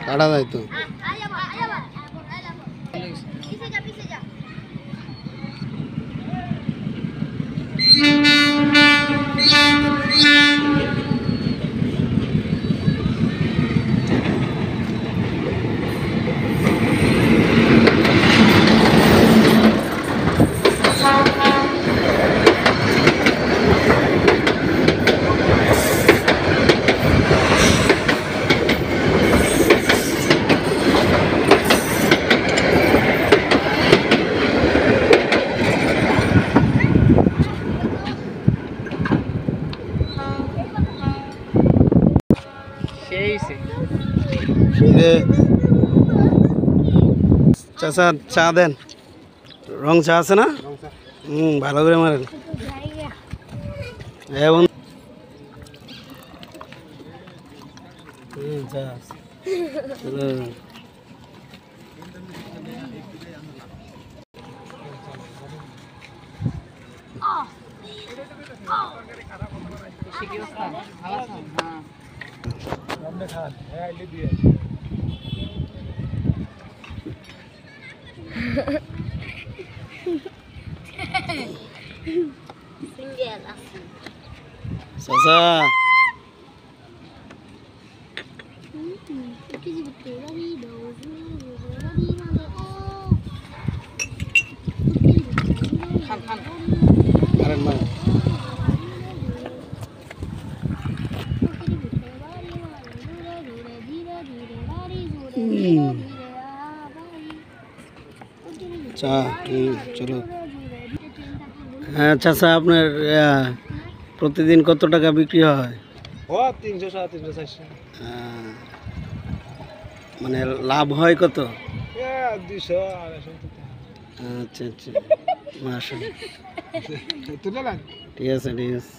কাটা যায় তো। চাচা চা দেন, রং চা আছে না? ভালো করে মারেন। চা আছে। চাচা চা চলো। হ্যাঁ চাচা, আপনার প্রতিদিন কত টাকা বিক্রি হয়? 300, 350, 400। মানে লাভ হয় কত? 200, 250। আচ্ছা আচ্ছা, মাশাআল্লাহ। তুলে ঠিক আছে ঠিক আছে।